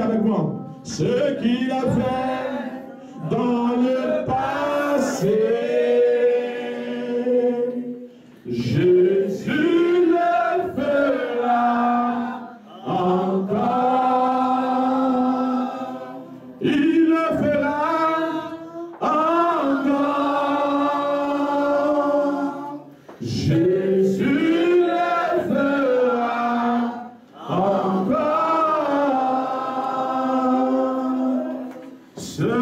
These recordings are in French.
avec moi. Ce qu'il a fait dans le passé, Jésus le fera encore. Il le fera encore. Jésus le fera encore. Ce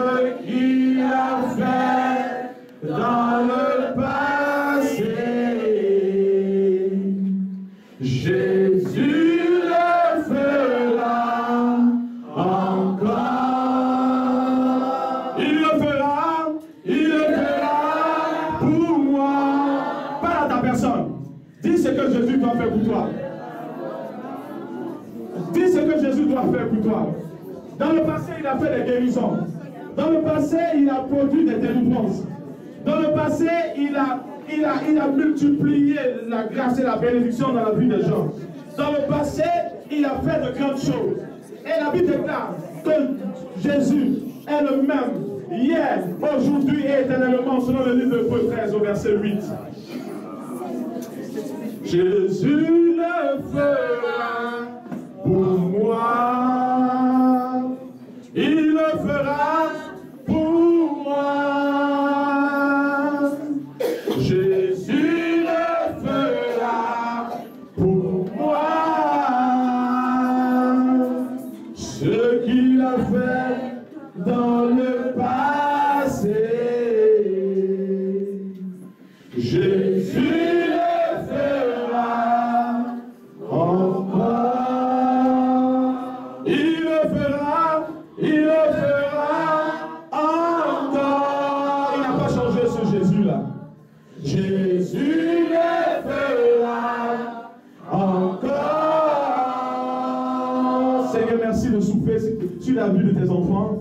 qu'il a fait dans le passé, Jésus le fera encore. Il le fera pour moi. Parle à ta personne. Dis ce que Jésus doit faire pour toi. Dis ce que Jésus doit faire pour toi. Dans le passé, il a fait des guérisons. Dans le passé, il a produit des délivrances. Dans le passé, il a multiplié la grâce et la bénédiction dans la vie des gens. Dans le passé, il a fait de grandes choses. Et la Bible déclare que Jésus est le même hier, aujourd'hui et éternellement, selon le livre de Hébreux 13 au verset 8. Jésus le fera pour moi. Il le fera pour moi. Jésus le fera pour moi. Ce qu'il a fait dans le passé, Jésus le fera encore. Il le fera encore. Il n'a pas changé ce Jésus-là. Jésus le fera encore. Seigneur, merci de souffler sur la vie de tes enfants.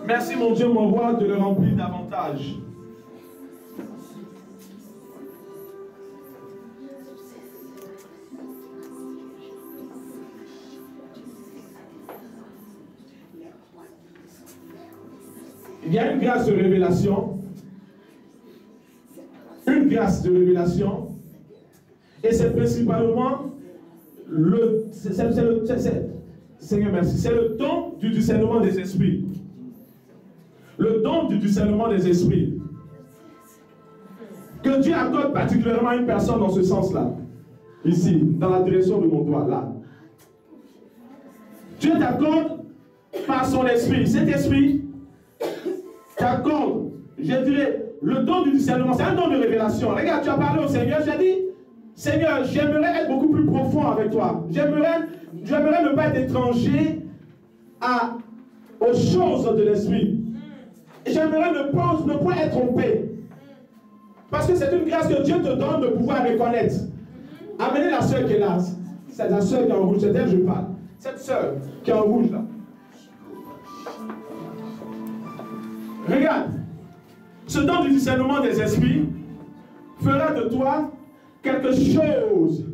Merci mon Dieu, mon roi, de le remplir davantage. Il y a une grâce de révélation. Une grâce de révélation. Et c'est principalement Seigneur, merci. C'est le don du discernement des esprits. Le don du discernement des esprits. Que Dieu accorde particulièrement à une personne dans ce sens-là. Ici, dans la direction de mon doigt, là. Dieu t'accorde par son esprit. Cet esprit t'accorde, je dirais, le don du discernement. C'est un don de révélation. Regarde, tu as parlé au Seigneur, j'ai dit, Seigneur, j'aimerais être beaucoup plus profond avec toi. J'aimerais ne pas être étranger aux choses de l'esprit. J'aimerais ne pas être trompé. Parce que c'est une grâce que Dieu te donne de pouvoir reconnaître. Amenez la soeur qui est là. C'est la soeur qui est en rouge, c'est d'elle que je parle. Cette soeur qui est en rouge là. Regarde. Ce don du discernement des esprits fera de toi quelque chose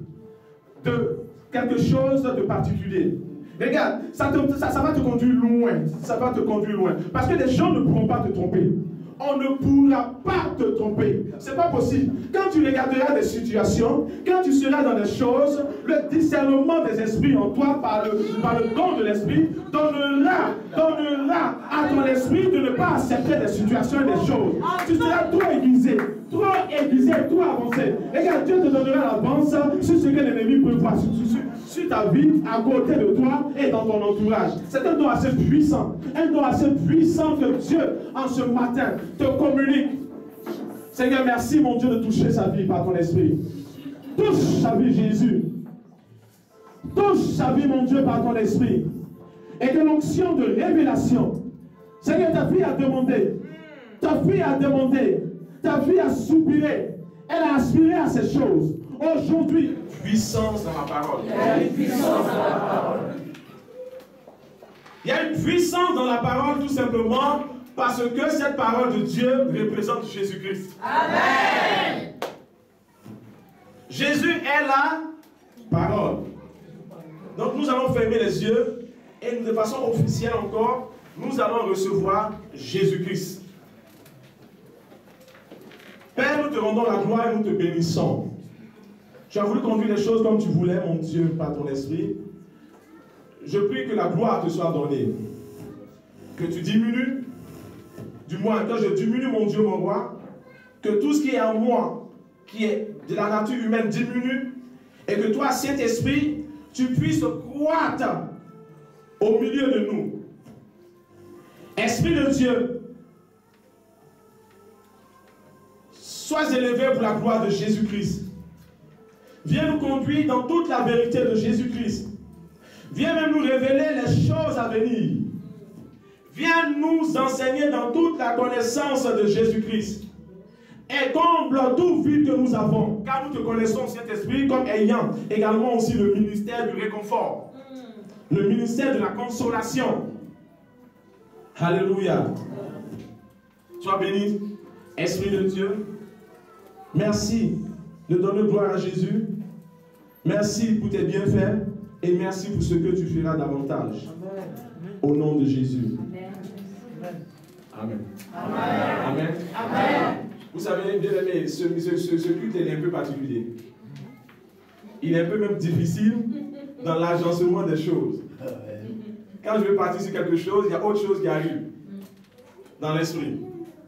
de particulier. Regarde, ça va te conduire loin. Ça va te conduire loin. Parce que les gens ne pourront pas te tromper. On ne pourra pas te tromper. C'est pas possible. Quand tu regarderas des situations, quand tu seras dans des choses, le discernement des esprits en toi, par le don de l'esprit, donnera à ton esprit de ne pas accepter des situations et des choses. Tu seras trop aiguisé, trop avancé. Regarde, Dieu te donnera l'avance sur ce que l'ennemi peut voir, sur ta vie, à côté de toi et dans ton entourage. C'est un don assez puissant. Un don assez puissant que Dieu, en ce matin, te communique. Seigneur, merci mon Dieu de toucher sa vie par ton esprit. Touche sa vie, Jésus. Touche sa vie, mon Dieu, par ton esprit. Et que l'onction de révélation, Seigneur, ta fille a demandé. Ta fille a demandé. Ta fille a soupiré. Elle a aspiré à ces choses. Aujourd'hui, puissance dans la parole. Il y a une puissance dans la parole. Il y a une puissance dans la parole tout simplement parce que cette parole de Dieu représente Jésus-Christ. Amen. Jésus est la parole. Donc nous allons fermer les yeux et de façon officielle encore, nous allons recevoir Jésus-Christ. Père, nous te rendons la gloire et nous te bénissons. Tu as voulu conduire les choses comme tu voulais, mon Dieu, par ton esprit. Je prie que la gloire te soit donnée. Que tu diminues, du moins, quand je diminue, mon Dieu, mon roi, que tout ce qui est en moi, qui est de la nature humaine, diminue, et que toi, Saint-Esprit, tu puisses croître au milieu de nous. Esprit de Dieu, sois élevé pour la gloire de Jésus-Christ. Viens nous conduire dans toute la vérité de Jésus-Christ. Viens même nous révéler les choses à venir. Viens nous enseigner dans toute la connaissance de Jésus-Christ. Et comble tout vide que nous avons. Car nous te connaissons, Saint-Esprit, comme ayant également aussi le ministère du réconfort. Le ministère de la consolation. Alléluia. Sois béni, Esprit de Dieu. Merci de donner gloire à Jésus. Merci pour tes bienfaits. Et merci pour ce que tu feras davantage. Au nom de Jésus. Amen. Amen. Amen. Amen. Vous savez, bien aimé, ce culte est un peu particulier. Il est un peu même difficile dans l'agencement des choses. Quand je vais partir sur quelque chose, il y a autre chose qui arrive dans l'esprit.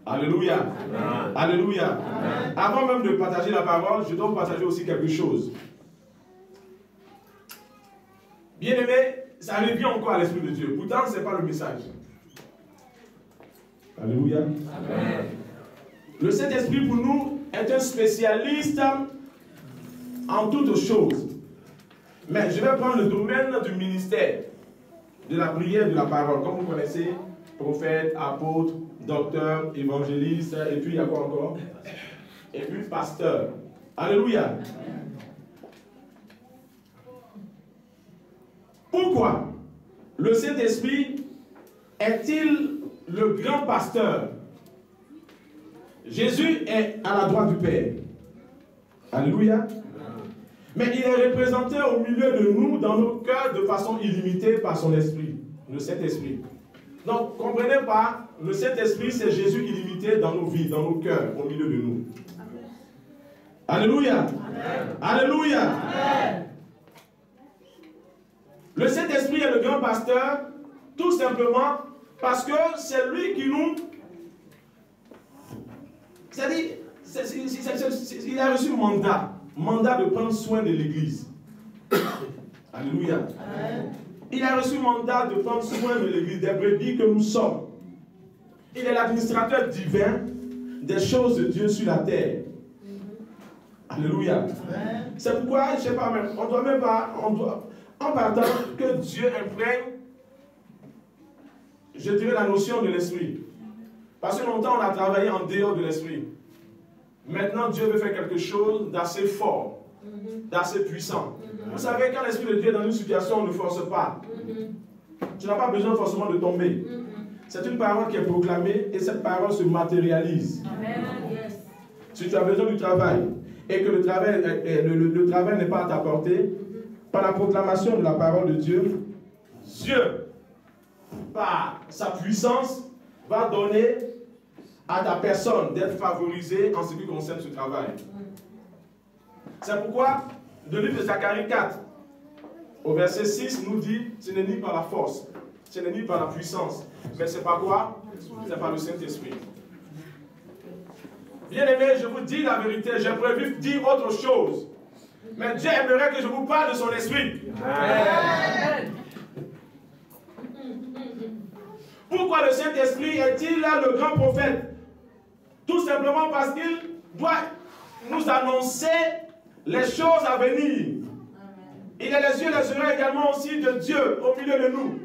Alléluia. Amen. Alléluia. Amen. Avant même de partager la parole, je dois vous partager aussi quelque chose. Bien aimé, ça revient encore à l'Esprit de Dieu. Pourtant, ce n'est pas le message. Alléluia. Amen. Le Saint-Esprit pour nous est un spécialiste en toutes choses. Mais je vais prendre le domaine du ministère, de la prière, de la parole. Comme vous connaissez, prophète, apôtre, docteur, évangéliste, et puis il y a quoi encore? Et puis pasteur. Alléluia. Pourquoi le Saint-Esprit est-il le grand pasteur? Jésus est à la droite du Père. Alléluia. Mais il est représenté au milieu de nous, dans nos cœurs, de façon illimitée par son Esprit, le Saint-Esprit. Donc, comprenez pas, le Saint-Esprit, c'est Jésus illimité dans nos vies, dans nos cœurs, au milieu de nous. Alléluia. Amen. Alléluia. Amen. Le Saint-Esprit est le grand pasteur, tout simplement parce que c'est lui qui nous... C'est-à-dire, il a reçu mandat de prendre soin de l'Église. Alléluia. Amen. Il a reçu mandat de prendre soin de l'Église, des brebis que nous sommes. Il est l'administrateur divin des choses de Dieu sur la terre. Alléluia. C'est pourquoi, je ne sais pas même, on doit même pas, en partant que Dieu imprègne, je dirais, la notion de l'esprit. Parce que longtemps, on a travaillé en dehors de l'esprit. Maintenant, Dieu veut faire quelque chose d'assez fort, d'assez puissant. Vous savez, quand l'Esprit de Dieu est dans une situation, on ne force pas. Tu n'as pas besoin forcément de tomber. C'est une parole qui est proclamée et cette parole se matérialise. Amen. Si tu as besoin du travail et que le travail n'est pas à ta portée, par la proclamation de la parole de Dieu, Dieu, par sa puissance, va donner à ta personne d'être favorisée en ce qui concerne ce travail. C'est pourquoi le livre de Zacharie 4, au verset 6, nous dit, ce n'est ni par la force, ce n'est ni par la puissance, mais c'est par quoi? C'est par le Saint-Esprit. Bien aimé, je vous dis la vérité, j'ai prévu dire autre chose. Mais Dieu aimerait que je vous parle de son esprit. Amen. Pourquoi le Saint-Esprit est-il là le grand prophète? Tout simplement parce qu'il doit nous annoncer les choses à venir. Il a les yeux et les oreilles également aussi de Dieu au milieu de nous.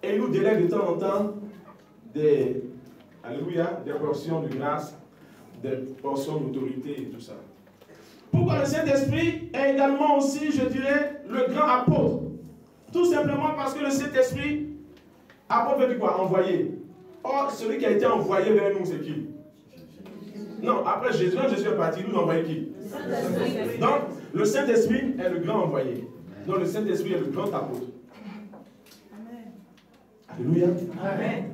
Et il nous délègue de temps en temps des, alléluia, des portions de grâce, des portions d'autorité et tout ça. Pourquoi le Saint-Esprit est également aussi, je dirais, le grand apôtre? Tout simplement parce que le Saint-Esprit, apôtre veut dire quoi? Envoyé. Or, celui qui a été envoyé vers nous, c'est qui? Non, après Jésus, quand Jésus est parti, nous envoyé qui? Donc, le Saint-Esprit est le grand envoyé. Donc, le Saint-Esprit est le grand apôtre. Alléluia. Amen.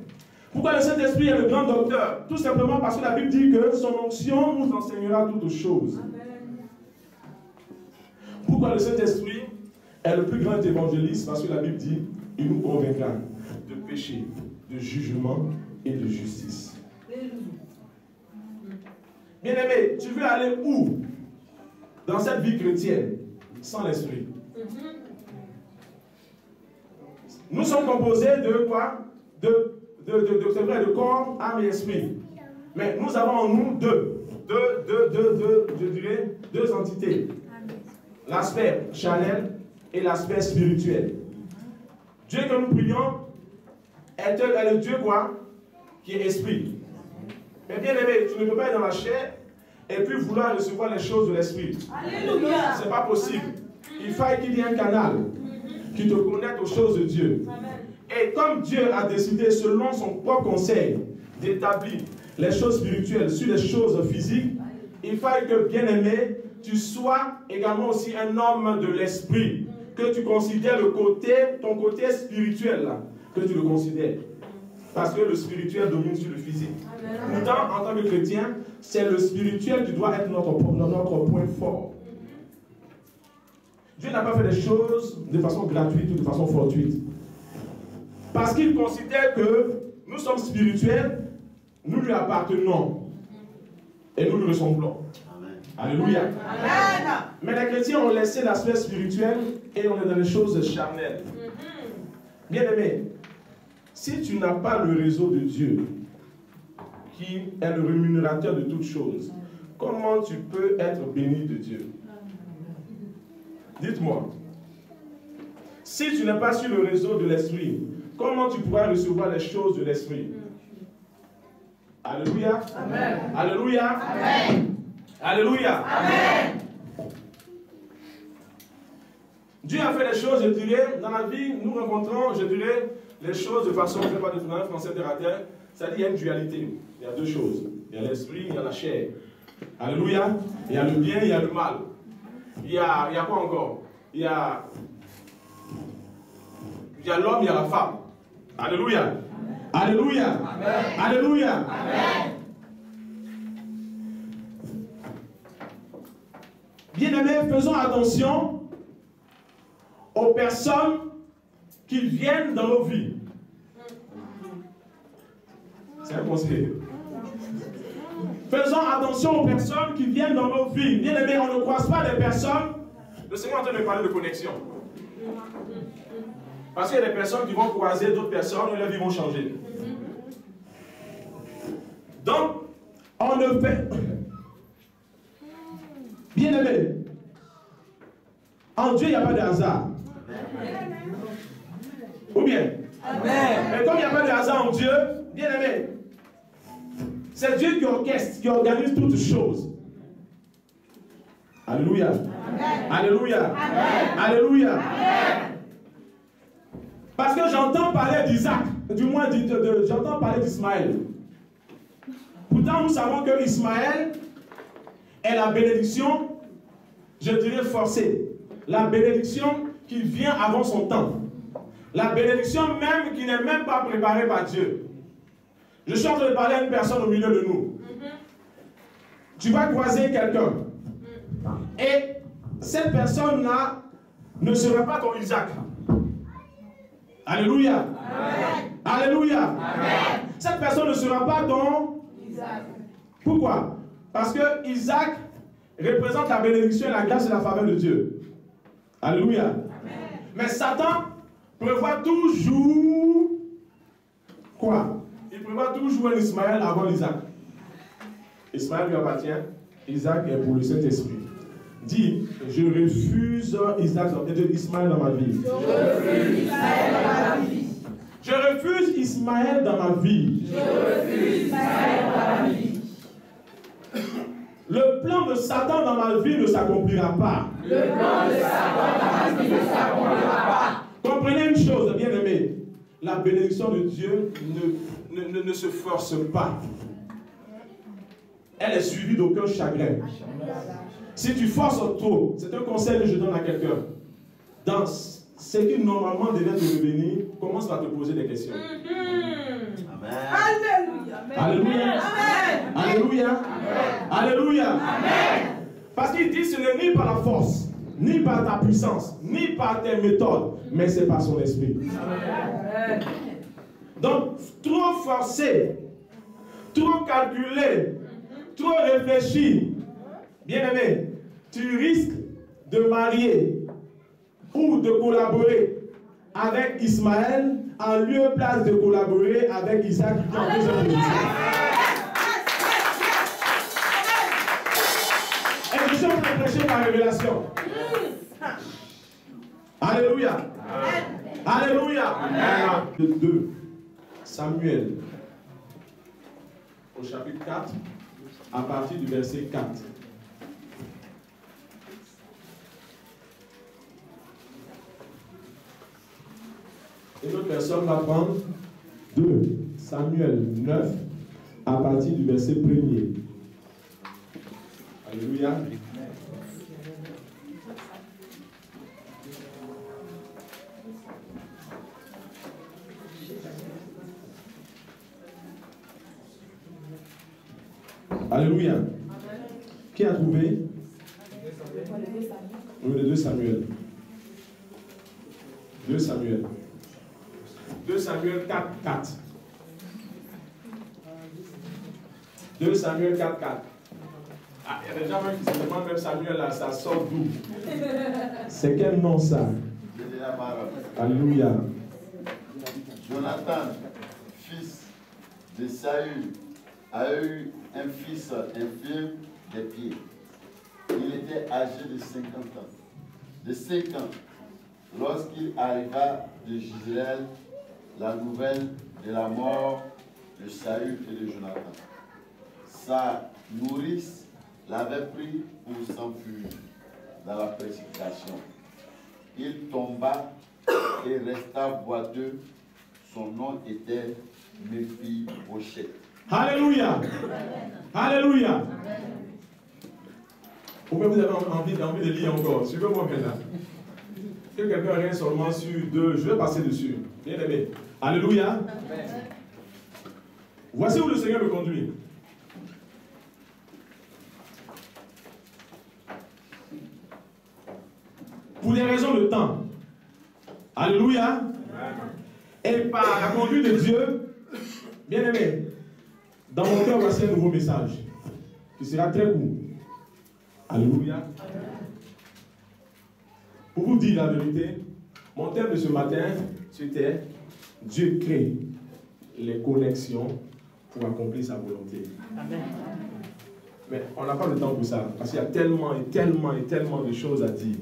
Pourquoi le Saint-Esprit est le grand docteur? Tout simplement parce que la Bible dit que son onction nous enseignera toutes choses. Amen. Pourquoi le Saint-Esprit est le plus grand évangéliste? Parce que la Bible dit il nous convaincra de péché, de jugement et de justice. Bien-aimé, tu veux aller où dans cette vie chrétienne sans l'Esprit? Nous sommes composés de quoi? C'est vrai, de corps, âme et esprit. Mais nous avons en nous je dirais, deux entités. L'aspect charnel et l'aspect spirituel. Dieu que nous prions est le Dieu quoi? Qui est esprit. Mais bien aimé, tu ne peux pas être dans la chair et puis vouloir recevoir les choses de l'esprit. Alléluia. Ce n'est pas possible. Il faut qu'il y ait un canal qui te connecte aux choses de Dieu. Amen. Et comme Dieu a décidé, selon son propre conseil, d'établir les choses spirituelles sur les choses physiques, il faut que, bien aimé, tu sois également aussi un homme de l'esprit, que tu considères ton côté spirituel, là, que tu le considères. Parce que le spirituel domine sur le physique. Pourtant, en tant que chrétien, c'est le spirituel qui doit être notre point fort. Dieu n'a pas fait les choses de façon gratuite ou de façon fortuite. Parce qu'il considère que nous sommes spirituels, nous lui appartenons et nous lui ressemblons. Amen. Alléluia. Amen. Mais les chrétiens ont laissé l'aspect spirituel et on est dans les choses charnelles. Bien aimé, si tu n'as pas le réseau de Dieu, qui est le rémunérateur de toutes choses, comment tu peux être béni de Dieu? Dites-moi, si tu n'es pas sur le réseau de l'esprit, comment tu pourras recevoir les choses de l'esprit? Alléluia. Amen. Alléluia. Amen. Alléluia. Amen. Dieu a fait les choses, je dirais, dans la vie, nous rencontrons, je dirais, les choses de façon, je ne sais pas de français terre à terre, c'est-à-dire il y a une dualité. Il y a deux choses. Il y a l'esprit, il y a la chair. Alléluia. Il y a le bien, il y a le mal. Il y a quoi encore? Il y a l'homme, il y a la femme. Alléluia. Amen. Alléluia. Amen. Alléluia. Amen. Bien-aimés, faisons attention aux personnes qui viennent dans nos vies. C'est un conseil. Faisons attention aux personnes qui viennent dans nos vies. Bien-aimés, on ne croise pas les personnes. Le Seigneur est en train de parler de connexion. Parce qu'il y a des personnes qui vont croiser d'autres personnes et leur vie vont changer. Donc, on ne fait... Bien-aimé, en Dieu, il n'y a pas de hasard. Ou bien? Amen. Mais comme il n'y a pas de hasard en Dieu, bien-aimé, c'est Dieu qui orchestre, qui organise toutes choses. Alléluia. Amen. Alléluia. Amen. Alléluia. Amen. Parce que j'entends parler d'Isaac, du moins j'entends parler d'Ismaël. Pourtant, nous savons que Ismaël est la bénédiction, je dirais forcée. La bénédiction qui vient avant son temps. La bénédiction même qui n'est même pas préparée par Dieu. Je suis en train de parler à une personne au milieu de nous. Tu vas croiser quelqu'un. Et cette personne-là ne sera pas ton Isaac. Alléluia. Amen. Alléluia. Amen. Cette personne ne sera pas ton Isaac. Pourquoi? Parce que Isaac représente la bénédiction et la grâce et la faveur de Dieu. Alléluia. Amen. Mais Satan prévoit toujours quoi? Il prévoit toujours un Ismaël avant Isaac. Ismaël lui appartient. Isaac est pour le Saint-Esprit. Dis, je refuse Ismaël dans ma vie. Je refuse Ismaël dans ma vie. Je refuse Ismaël dans ma vie. Le plan de Satan dans ma vie ne s'accomplira pas. Le plan de Satan dans ma vie ne s'accomplira pas. Comprenez une chose, bien aimé. La bénédiction de Dieu ne se force pas. Elle est suivie d'aucun chagrin. Si tu forces trop, c'est un conseil que je donne à quelqu'un. ce qui normalement devait te revenir, commence par te poser des questions. Amen. Alléluia. Alléluia. Alléluia. Alléluia. Amen. Parce qu'il dit ce n'est ni par la force, ni par ta puissance, ni par tes méthodes, mais c'est par son esprit. Amen. Donc, trop forcé, trop calculé, trop réfléchi, bien aimé, tu risques de marier ou de collaborer avec Ismaël en lieu et place de collaborer avec Isaac qui en plus un et je suis en train de prêcher par révélation. Alléluia. Alléluia. Amen. 2 Samuel au chapitre 4 à partir du verset 4. Une autre personne va prendre 2 Samuel 9 à partir du verset 1er. Alléluia. Alléluia. Qui a trouvé? Oui, le 2 Samuel. 2 Samuel. 2 Samuel 4, 4. 2 Samuel 4, 4. Ah, il y a des gens même qui se demandent, même Samuel, là, ça sort d'où? C'est quel nom ça? Alléluia. Jonathan, fils de Saül, a eu un fils infirme des pieds. Il était âgé de 50 ans. De 5 ans, lorsqu'il arriva de Gisraël, la nouvelle de la mort de Saül et de Jonathan. Sa nourrice l'avait pris pour s'enfuir dans la précipitation. Il tomba et resta boiteux. Son nom était Méphi-Bosheth. Alléluia. Alléluia. Pourquoi vous avez envie de lire encore? Suivez-moi maintenant. Que quelqu'un reste seulement sur 2, je vais passer dessus. Bien aimé. Alléluia. Amen. Voici où le Seigneur me conduit. Pour des raisons de temps. Alléluia. Amen. Et par la conduite de Dieu, bien aimé, dans mon cœur, voici un nouveau message qui sera très court. Alléluia. Amen. Pour vous dire la vérité, mon thème de ce matin, c'était Dieu crée les connexions pour accomplir sa volonté. Amen. Mais on n'a pas le temps pour ça, parce qu'il y a tellement et tellement et tellement de choses à dire.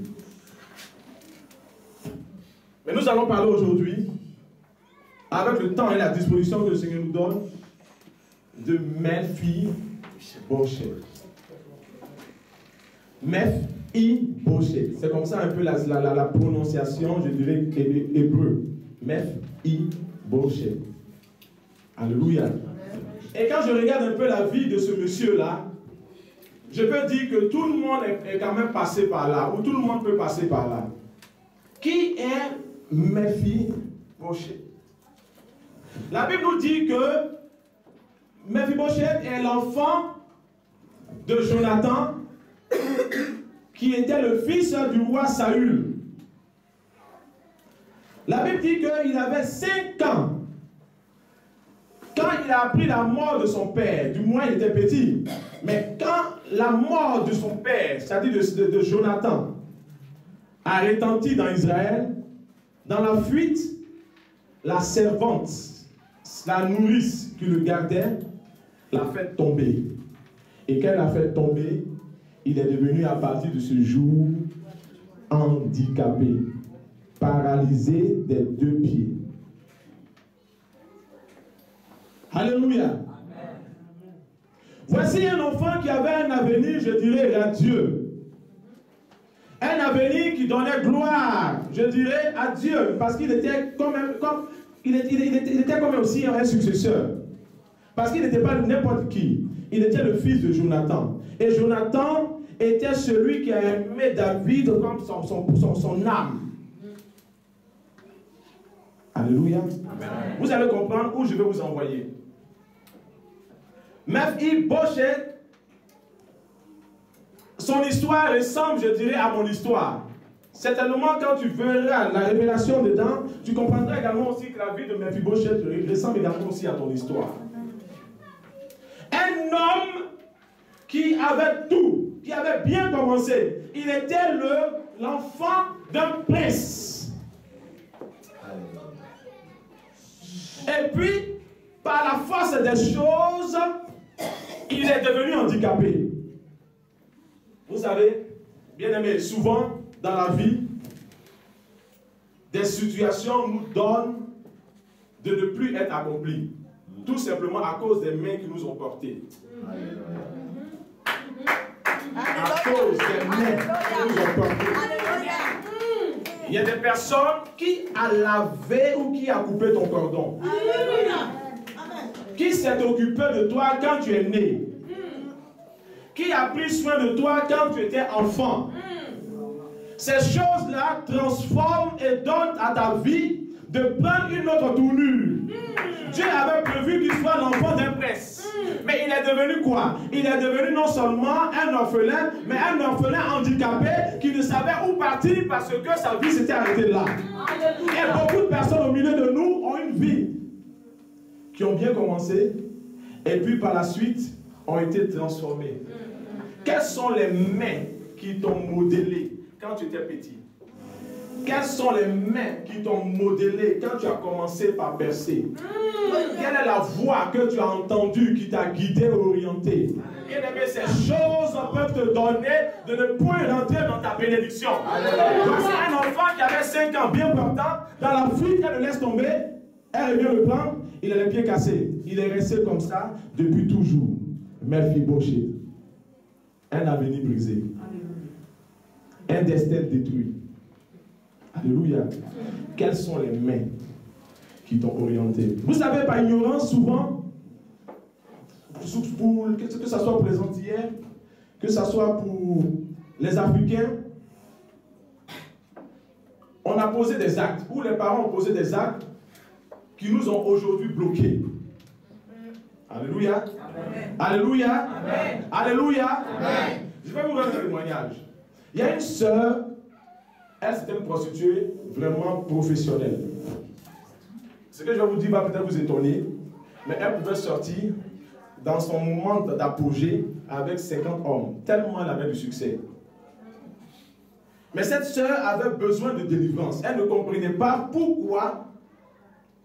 Mais nous allons parler aujourd'hui, avec le temps et la disposition que le Seigneur nous donne, de Méphi-Bosheth. Méphi-Bosheth. C'est comme ça un peu la prononciation, je dirais, hébreu. Méphi-Bosheth. Alléluia. Et quand je regarde un peu la vie de ce monsieur-là, je peux dire que tout le monde est quand même passé par là, ou tout le monde peut passer par là. Qui est Méphi-Bosheth? La Bible nous dit que Méphi-Bosheth est l'enfant de Jonathan, qui était le fils du roi Saül. La Bible dit qu'il avait 5 ans quand il a appris la mort de son père. Du moins, il était petit. Mais quand la mort de son père, c'est-à-dire de Jonathan, a retenti dans Israël, dans la fuite, la servante, la nourrice qui le gardait, l'a fait tomber. Et quand elle l'a fait tomber, il est devenu à partir de ce jour handicapé, paralysé des 2 pieds. Alléluia. Amen. Voici un enfant qui avait un avenir, je dirais, radieux. Un avenir qui donnait gloire, je dirais, à Dieu, parce qu'il était il était comme aussi un successeur. Parce qu'il n'était pas n'importe qui. Il était le fils de Jonathan. Et Jonathan était celui qui a aimé David comme son âme. Alléluia. Vous allez comprendre où je vais vous envoyer. Mephibosheth, son histoire ressemble, je dirais, à mon histoire. Certainement, quand tu verras la révélation dedans, tu comprendras également aussi que la vie de Mephibosheth ressemble également aussi à ton histoire. Un homme qui avait tout, qui avait bien commencé. Il était l'enfant d'un prince. Et puis, par la force des choses, il est devenu handicapé. Vous savez, bien aimé, souvent dans la vie, des situations nous donnent de ne plus être accomplis. Tout simplement à cause des mains qui nous ont portés. À cause des mains qui nous ont portés. Il y a des personnes qui a lavé ou qui a coupé ton cordon. Qui s'est occupé de toi quand tu es né. Qui a pris soin de toi quand tu étais enfant. Ces choses-là transforment et donnent à ta vie de prendre une autre tournure. Dieu avait prévu qu'il soit l'enfant d'un prince. Mais il est devenu quoi? Il est devenu non seulement un orphelin, mais un orphelin handicapé qui ne savait où partir parce que sa vie s'était arrêtée là. Et beaucoup de personnes au milieu de nous ont une vie qui ont bien commencé et puis par la suite ont été transformées. Quelles sont les mains qui t'ont modélé quand tu étais petit? Quelles sont les mains qui t'ont modélé quand tu as commencé par percer? Quelle est la voix que tu as entendue qui t'a guidé, orienté? Bien aimé, ces choses peuvent te donner de ne point rentrer dans ta bénédiction. Voici un enfant qui avait 5 ans, bien portant, dans la fuite, elle le laisse tomber, elle revient le prendre, il a les pieds cassés. Il est resté comme ça depuis toujours. Mephibosheth. Un avenir brisé. Un destin détruit. Alléluia. Quelles sont les mains qui t'ont orienté? Vous savez, par ignorance, souvent, que ce soit pour les Antillais, que ce soit pour les Africains, on a posé des actes, ou les parents ont posé des actes qui nous ont aujourd'hui bloqués. Alléluia. Amen. Alléluia. Amen. Alléluia. Amen. Je vais vous rendre un témoignage. Il y a une sœur, elle c'était une prostituée vraiment professionnelle. Ce que je vais vous dire va peut-être vous étonner, mais elle pouvait sortir dans son moment d'apogée avec 50 hommes, tellement elle avait du succès. Mais cette sœur avait besoin de délivrance. Elle ne comprenait pas pourquoi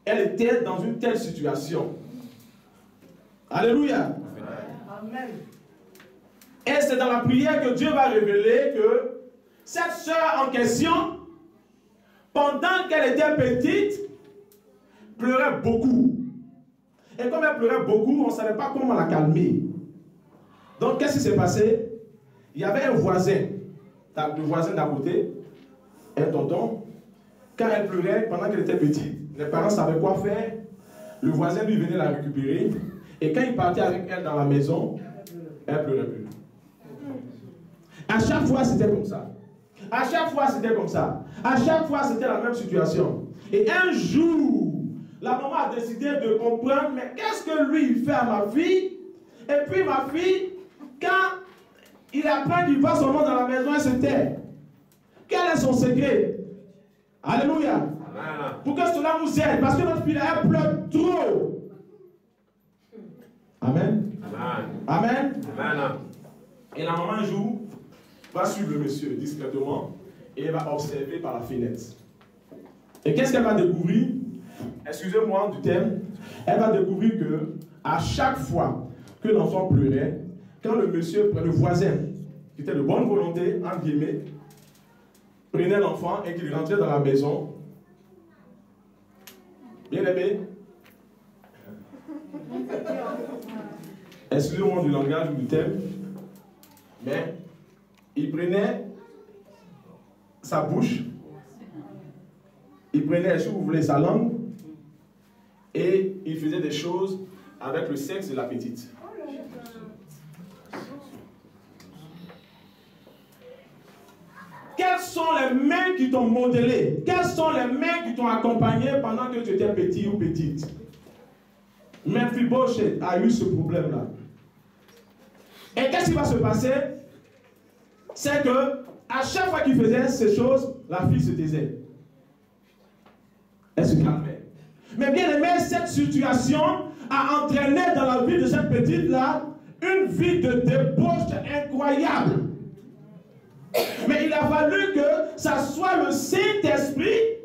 elle était dans une telle situation. Alléluia. Amen. Et c'est dans la prière que Dieu va révéler que cette sœur en question, pendant qu'elle était petite, pleurait beaucoup. Et comme elle pleurait beaucoup, on ne savait pas comment la calmer. Donc, qu'est-ce qui s'est passé? Il y avait un voisin, le voisin d'à côté, un tonton. Quand elle pleurait, pendant qu'elle était petite, les parents savaient quoi faire. Le voisin lui venait la récupérer. Et quand il partait avec elle dans la maison, elle pleurait plus. À chaque fois, c'était comme ça. À chaque fois, c'était comme ça. À chaque fois, c'était la même situation. Et un jour, la maman a décidé de comprendre, mais qu'est-ce que lui il fait à ma fille? Et puis ma fille, quand il apprend qu'il passe son nom dans la maison, elle se tait. Quel est son secret? Alléluia. Amen. Pour que cela nous aide, parce que notre fille, elle pleure trop. Amen. Amen. Amen. Amen. Et la maman un jour va suivre le monsieur discrètement et elle va observer par la fenêtre. Et qu'est-ce qu'elle va découvrir? Excusez-moi du thème. Elle va découvrir que à chaque fois que l'enfant pleurait, quand le monsieur, le voisin, qui était de bonne volonté, entre guillemets, prenait l'enfant et qu'il rentrait dans la maison, bien aimé, excusez-moi du langage ou du thème, mais il prenait sa bouche, il prenait, si vous voulez, sa langue, et il faisait des choses avec le sexe de la petite. Quelles sont les mains qui t'ont modélé? Quelles sont les mains qui t'ont accompagné pendant que tu étais petit ou petite? Mephibosheth a eu ce problème-là. Et qu'est-ce qui va se passer? C'est que à chaque fois qu'il faisait ces choses, la fille se taisait. Elle se calmait. Mais bien aimé, cette situation a entraîné dans la vie de cette petite-là une vie de débauche incroyable. Mais il a fallu que ça soit le Saint-Esprit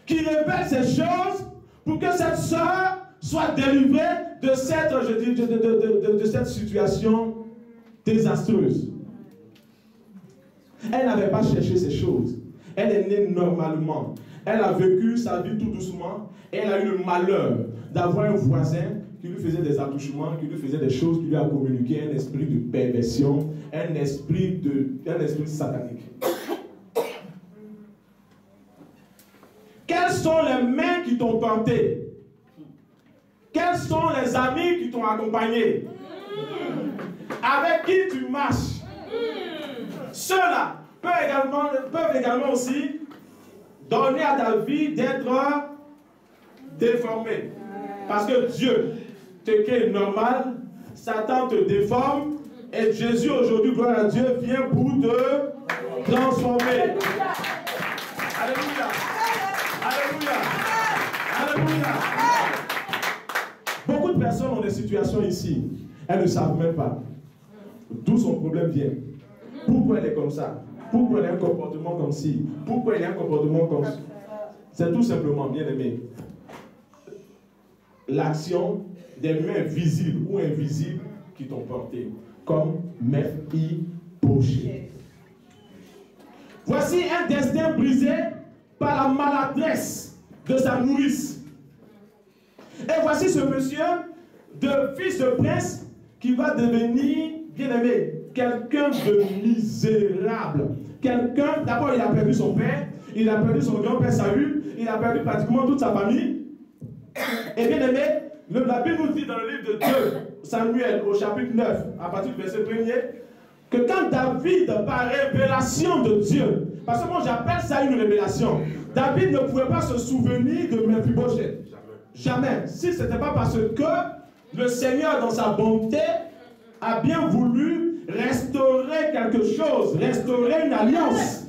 qui révèle ces choses pour que cette sœur soit délivrée de cette situation désastreuse. Elle n'avait pas cherché ces choses. Elle est née normalement. Elle a vécu sa vie tout doucement. Et elle a eu le malheur d'avoir un voisin qui lui faisait des attouchements, qui lui faisait des choses, qui lui a communiqué un esprit de perversion, un esprit satanique. Quelles sont les mains qui t'ont porté? Quels sont les amis qui t'ont accompagné? Avec qui tu marches? Ceux-là peuvent également aussi donner à ta vie d'être déformé. Parce que Dieu te crée normal, Satan te déforme, et Jésus aujourd'hui, gloire à Dieu, vient pour te transformer. Alléluia. Alléluia. Alléluia. Beaucoup de personnes ont des situations ici. Elles ne savent même pas d'où son problème vient. Pourquoi elle est comme ça? Pourquoi elle a un comportement comme ci? Pourquoi il a un comportement comme ça? C'est tout simplement, bien aimé, l'action des mains visibles ou invisibles qui t'ont porté, comme Mephibosheth. Voici un destin brisé par la maladresse de sa nourrice. Et voici ce monsieur, fils de prince, qui va devenir, bien aimé, quelqu'un de misérable. Quelqu'un, d'abord il a perdu son père, il a perdu son grand-père Saül, il a perdu pratiquement toute sa famille. Et bien aimé, la Bible nous dit dans le livre de 2 Samuel au chapitre 9, à partir du verset 1er, que quand David, par révélation de Dieu, parce que moi j'appelle ça une révélation, David ne pouvait pas se souvenir de Mephibosheth. Jamais. Si ce n'était pas parce que le Seigneur, dans sa bonté, a bien voulu restaurer quelque chose, restaurer une alliance.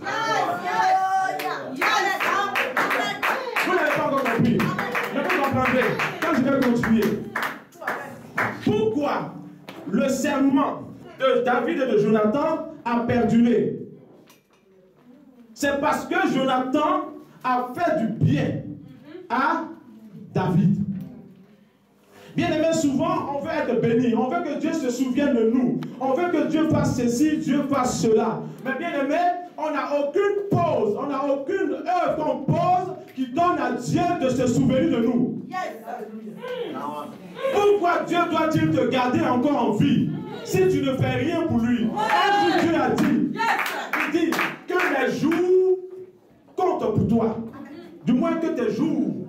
Vous n'avez pas encore compris. Mais vous comprendrez quand je vais continuer. Pourquoi le serment de David et de Jonathan a perduré? C'est parce que Jonathan a fait du bien à David. Bien aimé, souvent, on veut être béni. On veut que Dieu se souvienne de nous. On veut que Dieu fasse ceci, Dieu fasse cela. Mais bien aimé, on n'a aucune pause, on n'a aucune œuvre qu'on pose qui donne à Dieu de se souvenir de nous. Pourquoi Dieu doit-il te garder encore en vie si tu ne fais rien pour lui? Dieu a dit, il dit que les jours comptent pour toi. Du moins que tes jours,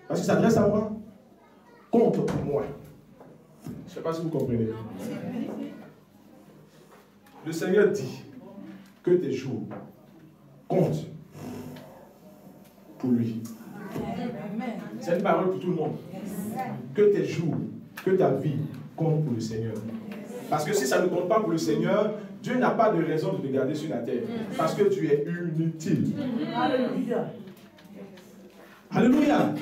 parce qu'il s'adresse à moi, compte pour moi. Je ne sais pas si vous comprenez. Le Seigneur dit que tes jours comptent pour lui. C'est une parole pour tout le monde. Que tes jours, que ta vie compte pour le Seigneur. Parce que si ça ne compte pas pour le Seigneur, Dieu n'a pas de raison de te garder sur la terre. Parce que tu es inutile. Alléluia. Alléluia.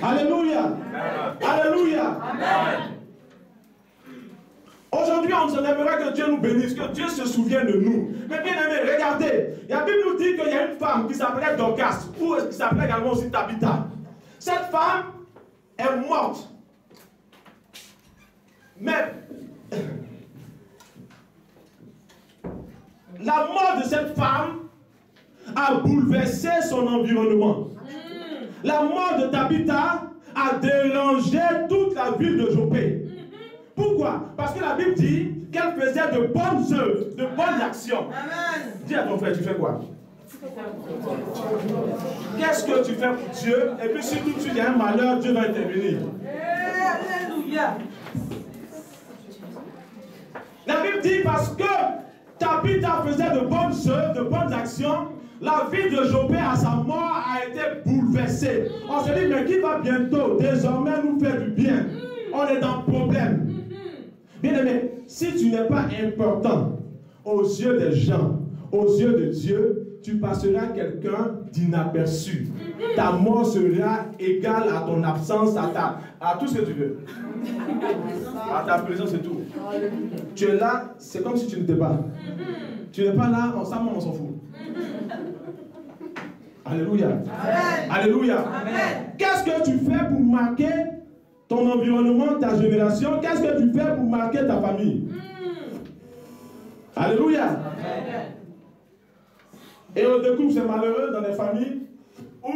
Alléluia. Alléluia. Aujourd'hui, on aimerait que Dieu nous bénisse, que Dieu se souvienne de nous. Mais bien aimé, regardez, la Bible nous dit qu'il y a une femme qui s'appelait Dorcas, ou qui s'appelait également aussi Tabitha. Cette femme est morte. Mais la mort de cette femme a bouleversé son environnement. La mort de Tabitha a dérangé toute la ville de Joppé. Pourquoi? Parce que la Bible dit qu'elle faisait de bonnes œuvres, de bonnes actions. Amen. Dis à ton frère, tu fais quoi? Qu'est-ce que tu fais pour Dieu? Et puis si tout de suite il y a un malheur, Dieu va intervenir. Alléluia. La Bible dit parce que ta Tabitha faisait de bonnes œuvres, de bonnes actions, la vie de Jobé à sa mort a été bouleversée. On se dit, mais qui va bientôt, désormais, nous faire du bien? On est dans le problème. Bien aimé, si tu n'es pas important aux yeux des gens, aux yeux de Dieu, tu passeras quelqu'un d'inaperçu. Ta mort sera égale à ton absence, à tout ce que tu veux. À ta présence et tout. Tu es là, c'est comme si tu n'étais pas. Tu n'es pas là, on s'en fout. Alléluia. Amen. Alléluia. Qu'est-ce que tu fais pour marquer ton environnement, ta génération? Qu'est-ce que tu fais pour marquer ta famille? Alléluia. Amen. Et on découvre c'est malheureux dans des familles où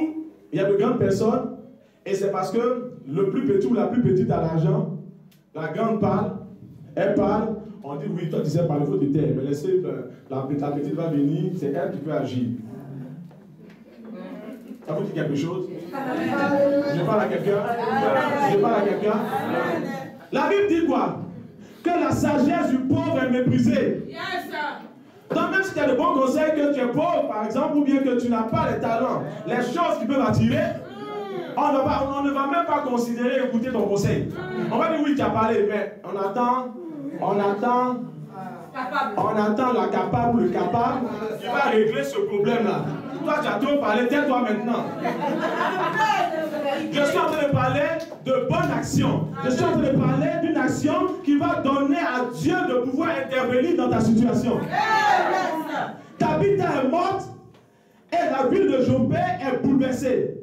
il y a de grandes personnes et c'est parce que le plus petit ou la plus petite a l'argent, la grande parle, elle parle, on dit oui, toi tu sais parler, il faut te taire, mais laissez, la petite va venir, c'est elle qui peut agir. Ça vous dit quelque chose? Je parle à quelqu'un? Je parle à quelqu'un? La Bible dit quoi? Que la sagesse du pauvre est méprisée. Donc même si tu as de bons conseils, que tu es pauvre par exemple, ou bien que tu n'as pas les talents, les choses qui peuvent attirer, on ne va même pas considérer écouter ton conseil. On va dire oui, tu as parlé, mais on attend la capable ou le capable qui va régler ce problème-là. Toi, tu as trop parlé, tais-toi maintenant. Je suis en train de parler de bonne action. Je suis en train de parler d'une action qui va donner à Dieu de pouvoir intervenir dans ta situation. Tabitha est morte et la ville de Jobé est bouleversée.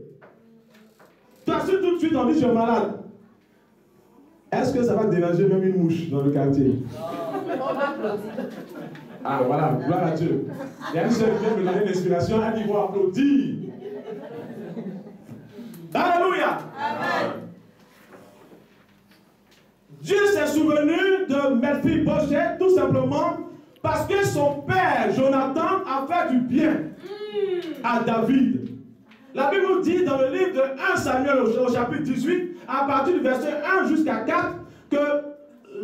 Toi, si tout de suite on dit je suis malade, est-ce que ça va déranger même une mouche dans le quartier? Ah voilà, gloire à Dieu. Il y a une seule qui vient me donner l'inspiration, elle dit faut applaudir. Alléluia. Amen. Dieu s'est souvenu de Mephibosheth tout simplement parce que son père Jonathan a fait du bien à David. La Bible nous dit dans le livre de 1 Samuel au chapitre 18, à partir du verset 1 jusqu'à 4, que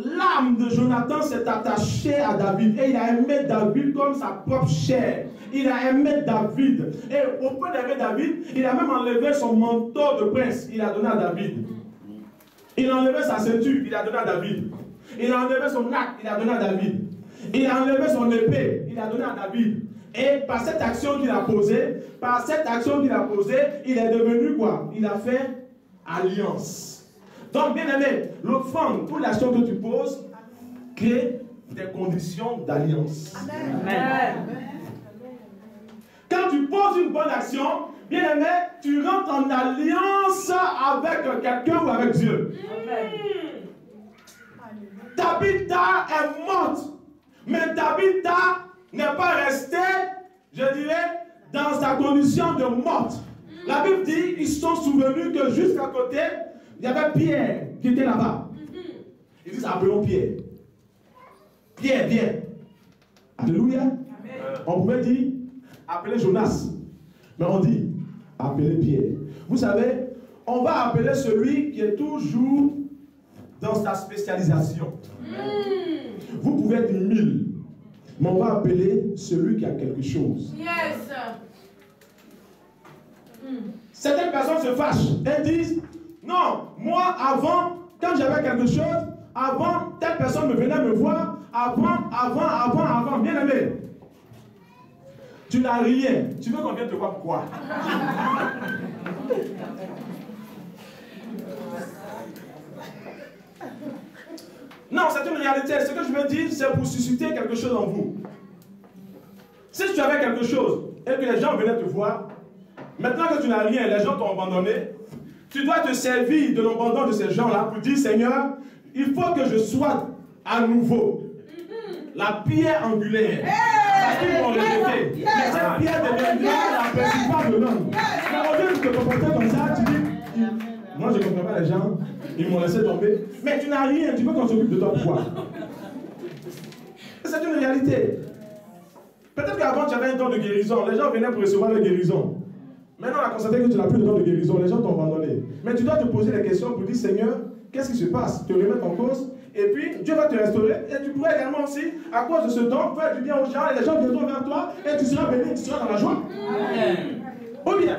l'âme de Jonathan s'est attachée à David et il a aimé David comme sa propre chair. Il a aimé David. Et au point d'aimer David, il a même enlevé son manteau de prince. Il a donné à David. Il a enlevé sa ceinture. Il a donné à David. Il a enlevé son arc. Il a donné à David. Il a enlevé son épée. Il a donné à David. Et par cette action qu'il a posée, il est devenu quoi? Il a fait alliance. Donc, bien aimé, l'offrande pour l'action que tu poses crée des conditions d'alliance. Amen. Quand tu poses une bonne action, bien aimé, tu rentres en alliance avec quelqu'un ou avec Dieu. Tabitha est morte, mais Tabitha n'est pas restée, je dirais, dans sa condition de morte. La Bible dit, ils se sont souvenus que juste à côté, il y avait Pierre qui était là-bas. Ils disent, appelons Pierre. Pierre, viens. Alléluia. Amen. On pouvait dire, appelez Jonas. Mais on dit, appelez Pierre. Vous savez, on va appeler celui qui est toujours dans sa spécialisation. Vous pouvez être 1000, mais on va appeler celui qui a quelque chose. Yes. Certaines personnes se fâchent. Elles disent, non, moi avant, quand j'avais quelque chose, avant, telle personne me venait me voir, avant, bien aimé. Tu n'as rien. Tu veux qu'on vienne te voir pourquoi? Non, c'est une réalité. Ce que je veux dire, c'est pour susciter quelque chose en vous. Si tu avais quelque chose et que les gens venaient te voir, maintenant que tu n'as rien, les gens t'ont abandonné, tu dois te servir de l'abandon de ces gens-là pour dire, Seigneur, il faut que je sois à nouveau la pierre angulaire. Parce qu'ils m'ont rejeté. Mais cette pierre deviendra la principale de l'homme. Mais au lieu de te comporter comme ça, tu dis, moi je ne comprends pas les gens, ils m'ont laissé tomber. Mais tu n'as rien, tu veux qu'on s'occupe de toi pourquoi? C'est une réalité. Peut-être qu'avant tu avais un don de guérison, les gens venaient pour recevoir la guérison. Maintenant, on a constaté que tu n'as plus de don de guérison, les gens t'ont abandonné. Mais tu dois te poser la question pour dire, Seigneur, qu'est-ce qui se passe? Te remettre en cause Et puis, Dieu va te restaurer. Et tu pourrais également aussi, à cause de ce don, faire du bien aux gens. Et les gens viendront vers toi. Et tu seras béni, tu seras dans la joie. Amen. Ou bien,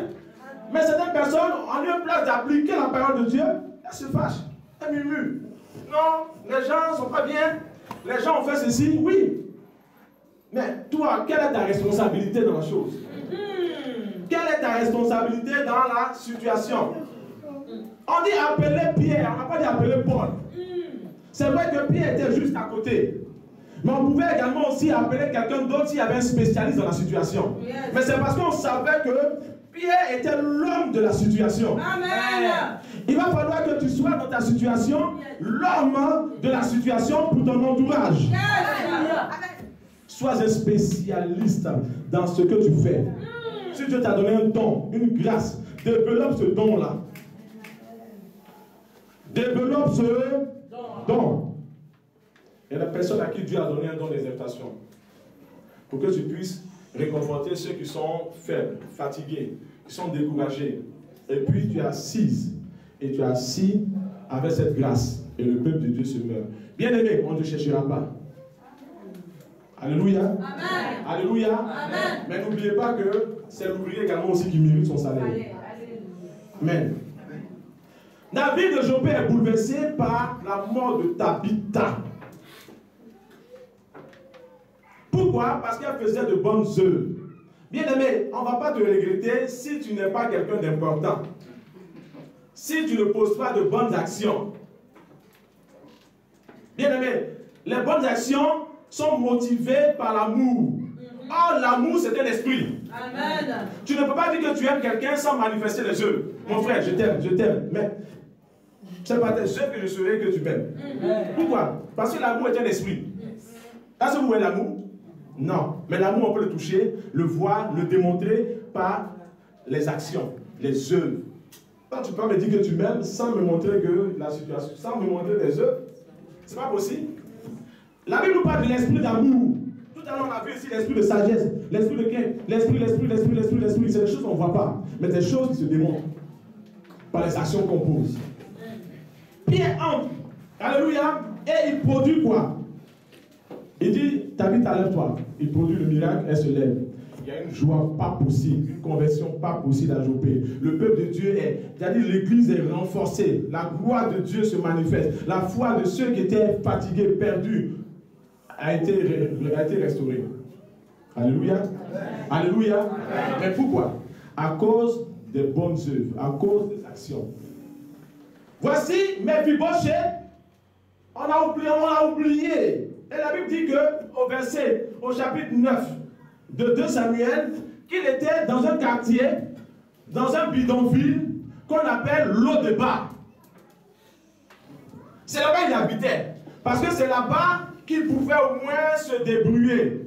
mais certaines personnes, en lieu place d'appliquer la parole de Dieu, elles se fâchent. Elles murmurent. Non, les gens ne sont pas bien. Les gens ont fait ceci. Oui. Mais toi, quelle est ta responsabilité dans la chose? Quelle est ta responsabilité dans la situation? On dit appeler Pierre, on n'a pas dit appeler Paul. C'est vrai que Pierre était juste à côté. Mais on pouvait également aussi appeler quelqu'un d'autre s'il y avait un spécialiste dans la situation. Yes. Mais c'est parce qu'on savait que Pierre était l'homme de la situation. Amen. Il va falloir que tu sois dans ta situation, l'homme de la situation pour ton entourage. Yes. Sois un spécialiste dans ce que tu fais. Si Dieu t'a donné un don, une grâce, développe ce don-là. Développe ce don. Il y a des personnes à qui Dieu a donné un don d'exaltation. Pour que tu puisses réconforter ceux qui sont faibles, fatigués, qui sont découragés. Et puis tu es assise. Et tu es assis avec cette grâce. Et le peuple de Dieu se meurt. Bien-aimé, on ne te cherchera pas. Alléluia. Amen. Alléluia. Amen. Mais n'oubliez pas que c'est l'ouvrier également aussi qui mérite son salaire. Amen. David de Jopé est bouleversé par la mort de Tabitha. Pourquoi? Parce qu'elle faisait de bonnes œuvres. Bien aimé, on ne va pas te regretter si tu n'es pas quelqu'un d'important. Si tu ne poses pas de bonnes actions. Bien aimé, les bonnes actions sont motivées par l'amour. Or, l'amour, c'est un esprit. Amen. Tu ne peux pas dire que tu aimes quelqu'un sans manifester les œuvres. Mon frère, je t'aime, mais c'est pas tes œuvres que je saurai que tu m'aimes. Pourquoi? Parce que l'amour est un esprit. Est-ce que vous voyez l'amour? Non. Mais l'amour, on peut le toucher, le voir, le démontrer par les actions, les œuvres. Toi, tu peux me dire que tu m'aimes sans me montrer que la situation, sans me montrer des œuvres. C'est pas possible. La Bible nous parle de l'esprit d'amour. Tout à l'heure, on a vu ici l'esprit de sagesse, l'esprit de quai, l'esprit. C'est des choses qu'on ne voit pas, mais des choses qui se démontrent par les actions qu'on pose. Pierre entre, alléluia, et il produit quoi? Il dit, Tabitha, lève-toi. Il produit le miracle, elle se lève. Il y a une joie pas possible, une conversion pas possible à Jopé. Le peuple de Dieu est, c'est-à-dire l'église est renforcée. La gloire de Dieu se manifeste. La foi de ceux qui étaient fatigués, perdus, a été restaurée. Alléluia. Amen. Alléluia. Amen. Mais pourquoi? À cause des bonnes œuvres, à cause des actions. Voici Mephibosheth, on l'a oublié. Et la Bible dit que au chapitre 9 de 2 Samuel, qu'il était dans un quartier, dans un bidonville qu'on appelle Lo-Débar. C'est là-bas qu'il habitait. Parce que c'est là-bas qu'il pouvait au moins se débrouiller.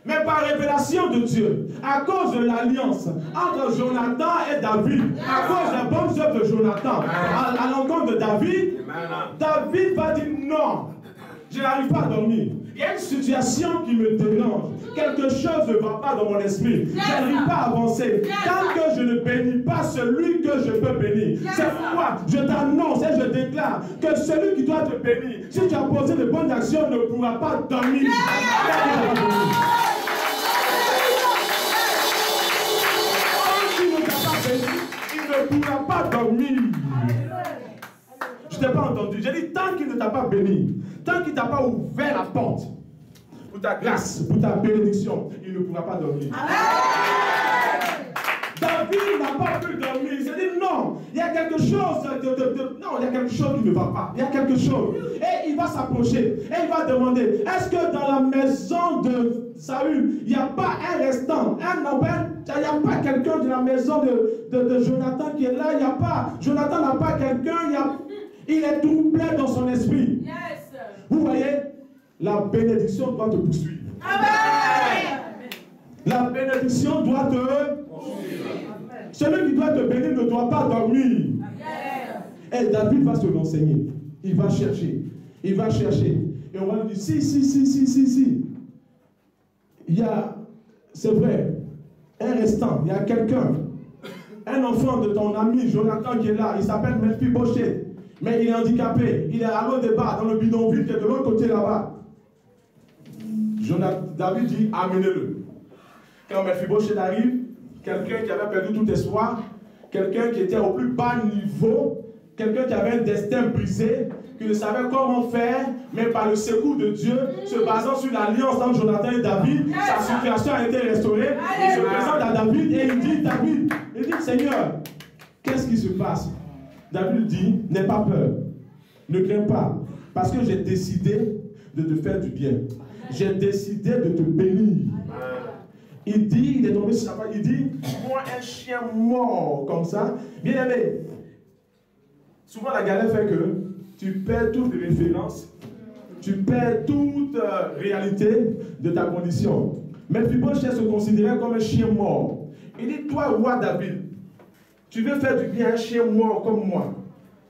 Mais par révélation de Dieu, à cause de l'alliance entre Jonathan et David, à cause des bonnes œuvres de Jonathan, à l'encontre de David, David va dire non, je n'arrive pas à dormir. Il y a une situation qui me dérange. Quelque chose ne va pas dans mon esprit. Je n'arrive pas à avancer. Tant que je ne bénis pas celui que je peux bénir. C'est pourquoi je t'annonce et je déclare que celui qui doit te bénir, si tu as posé de bonnes actions, ne pourra pas dormir. Il ne pourra pas dormir. Je ne t'ai pas entendu. J'ai dit tant qu'il ne t'a pas béni, tant qu'il ne t'a pas ouvert la porte pour ta grâce, pour ta bénédiction, il ne pourra pas dormir. Amen. David n'a pas pu dormir. Il s'est dit non, il y a quelque chose non, il y a quelque chose qui ne va pas. Il y a quelque chose. Et il va s'approcher et il va demander, est-ce que dans la maison de Saül, il n'y a pas un restant, un Nobel? Il n'y a pas quelqu'un de la maison de Jonathan qui est là. Il n'y a pas. Jonathan n'a pas quelqu'un. Il est troublé dans son esprit. Yes. Vous voyez, la bénédiction doit te poursuivre. Amen. La bénédiction doit te poursuivre. Celui qui doit te bénir ne doit pas dormir. Amen. Et David va se renseigner. Il va chercher. Il va chercher. Et on va lui dire, si. Il y a, c'est vrai, un restant, il y a quelqu'un, un enfant de ton ami Jonathan qui est là, il s'appelle Mephibosheth. Mais il est handicapé. Il est à l'autre départ, dans le bidonville qui est de l'autre côté là-bas. David dit, amenez-le. Quand Mephibosheth arrive, quelqu'un qui avait perdu tout espoir, quelqu'un qui était au plus bas niveau, quelqu'un qui avait un destin brisé, qui ne savait comment faire, mais par le secours de Dieu, se basant sur l'alliance entre Jonathan et David, sa situation a été restaurée. Il se présente à David et il dit, Seigneur, qu'est-ce qui se passe? David dit, n'aie pas peur, ne crains pas, parce que j'ai décidé de te faire du bien. J'ai décidé de te bénir. Il dit, il est tombé sur sa femme, il dit, moi un chien mort comme ça, bien aimé. Souvent la galère fait que tu perds toutes les références, tu perds toute réalité de ta condition. Mais Mephibosheth se considérait comme un chien mort. Il dit, toi, roi David, tu veux faire du bien à un chien mort comme moi.